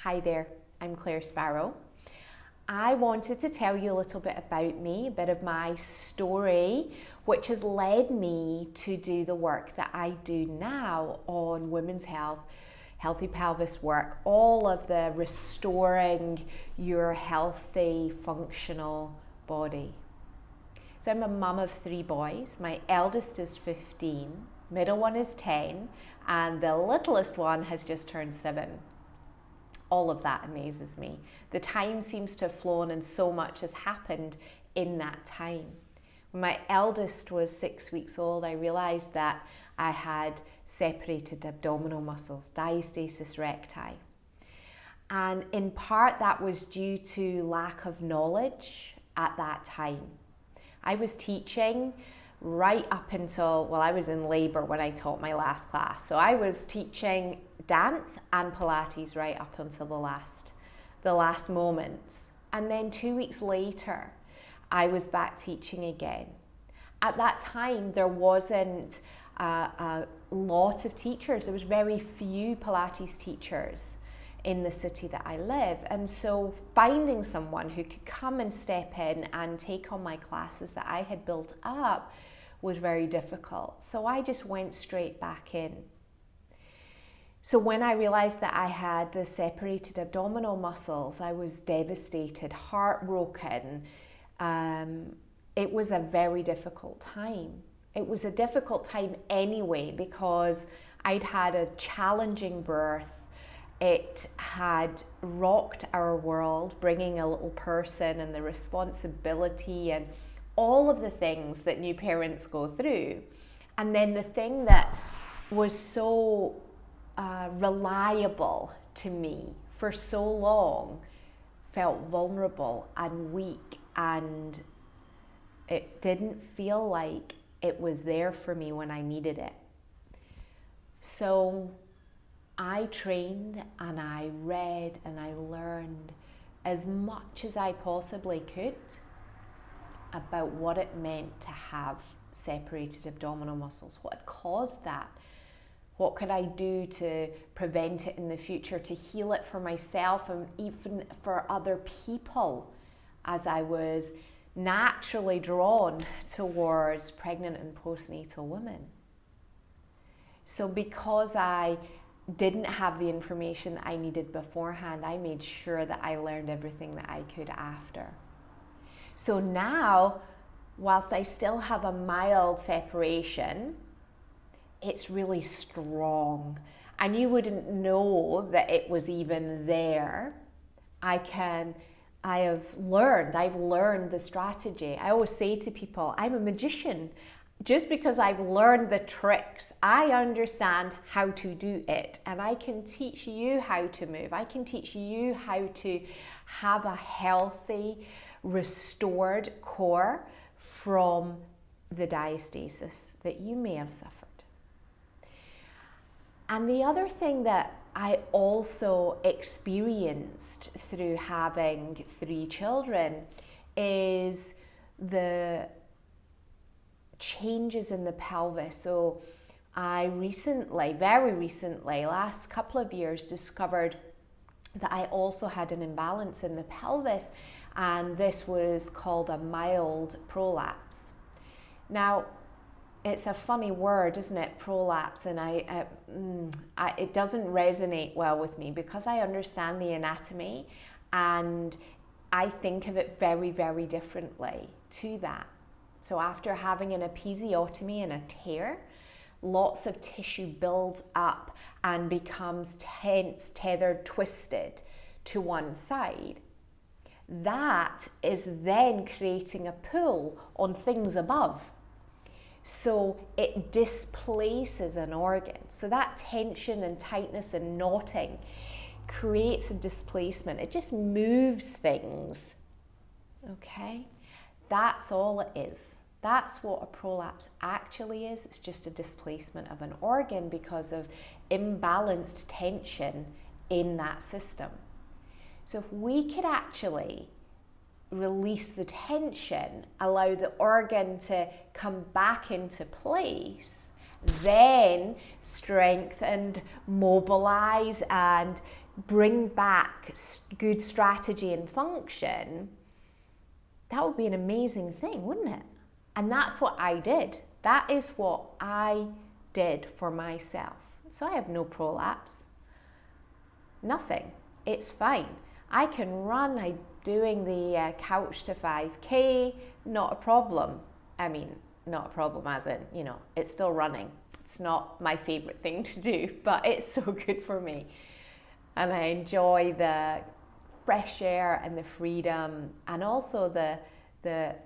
Hi there, I'm Sparrow. I wanted to tell you a little bit about me, a bit of my story, which has led me to do the work that I do now on women's health, healthy pelvis work, all of the restoring your healthy, functional body. So I'm a mum of 3 boys. My eldest is 15, middle one is 10, and the littlest one has just turned 7. All of that amazes me. The time seems to have flown and so much has happened in that time. When my eldest was 6 weeks old, I realized that I had separated abdominal muscles, diastasis recti. And in part that was due to lack of knowledge at that time. I was teaching right up until, well, I was in labor when I taught my last class. So I was teaching dance and Pilates right up until the last moments. And then 2 weeks later, I was back teaching again. At that time, there wasn't a lot of teachers. There was very few Pilates teachers in the city that I live. And so finding someone who could come and step in and take on my classes that I had built up was very difficult. So I just went straight back in. So when I realized that I had the separated abdominal muscles, I was devastated, heartbroken. It was a very difficult time. It was a difficult time anyway because I'd had a challenging birth. It had rocked our world, bringing a little person and the responsibility and all of the things that new parents go through. And then the thing that was so reliable to me for so long felt vulnerable and weak, and it didn't feel like it was there for me when I needed it. So I trained and I read and I learned as much as I possibly could about what it meant to have separated abdominal muscles, what had caused that, what could I do to prevent it in the future, to heal it for myself and even for other people, as I was naturally drawn towards pregnant and postnatal women. So because I didn't have the information I needed beforehand, I made sure that I learned everything that I could after. So now, whilst I still have a mild separation, it's really strong. And you wouldn't know that it was even there. I've learned the strategy. I always say to people, I'm a magician. Just because I've learned the tricks, I understand how to do it, and I can teach you how to move. I can teach you how to have a healthy, restored core from the diastasis that you may have suffered. And the other thing that I also experienced through having 3 children is the changes in the pelvis. So I very recently, last couple of years, discovered that I also had an imbalance in the pelvis, and this was called a mild prolapse. Now, it's a funny word, isn't it, prolapse, and it doesn't resonate well with me because I understand the anatomy and I think of it very, very differently to that. So after having an episiotomy and a tear, lots of tissue builds up and becomes tense, tethered, twisted to one side. That is then creating a pull on things above. So it displaces an organ. So that tension and tightness and knotting creates a displacement. It just moves things. Okay? That's all it is. That's what a prolapse actually is. It's just a displacement of an organ because of imbalanced tension in that system. So if we could actually release the tension, allow the organ to come back into place, then strength and mobilize and bring back good strategy and function, that would be an amazing thing, wouldn't it? And that's what I did. That is what I did for myself. So I have no prolapse, nothing. It's fine. I can run. I'm doing the couch to 5K, not a problem. I mean, not a problem as in, you know, it's still running. It's not my favorite thing to do, but it's so good for me. And I enjoy the fresh air and the freedom, and also the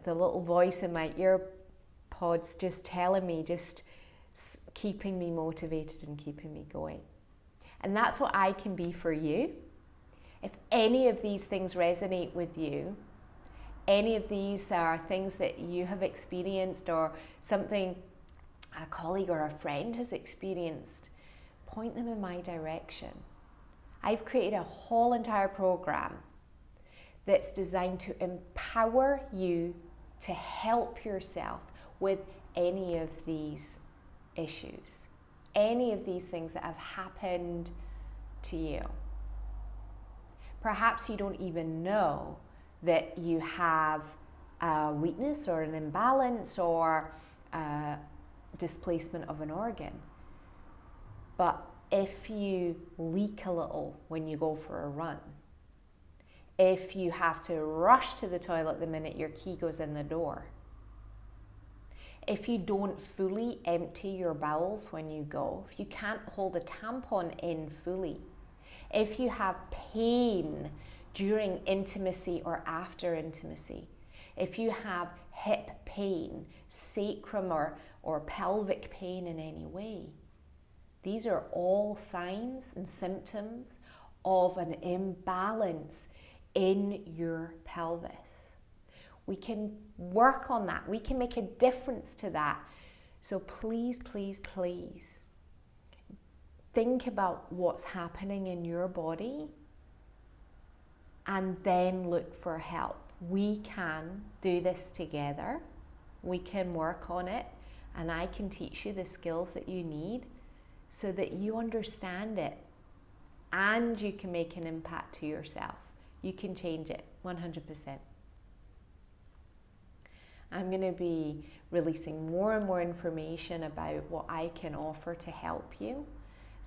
little voice in my ear pods just telling me, just keeping me motivated and keeping me going. And that's what I can be for you. If any of these things resonate with you, any of these are things that you have experienced or something a colleague or a friend has experienced, point them in my direction. I've created a whole entire program that's designed to empower you to help yourself with any of these issues, any of these things that have happened to you. Perhaps you don't even know that you have a weakness or an imbalance or a displacement of an organ. But if you leak a little when you go for a run, if you have to rush to the toilet the minute your key goes in the door, if you don't fully empty your bowels when you go, if you can't hold a tampon in fully, if you have pain during intimacy or after intimacy, if you have hip pain, sacrum or pelvic pain in any way, these are all signs and symptoms of an imbalance in your pelvis. We can work on that. We can make a difference to that. So please, please, please think about what's happening in your body and then look for help. We can do this together. We can work on it, and I can teach you the skills that you need so that you understand it and you can make an impact to yourself. You can change it 100%. I'm going to be releasing more and more information about what I can offer to help you.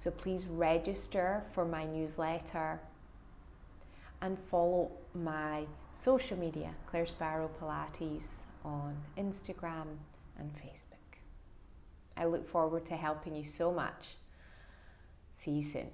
So please register for my newsletter and follow my social media, Claire Sparrow Pilates, on Instagram and Facebook. I look forward to helping you so much. See you soon.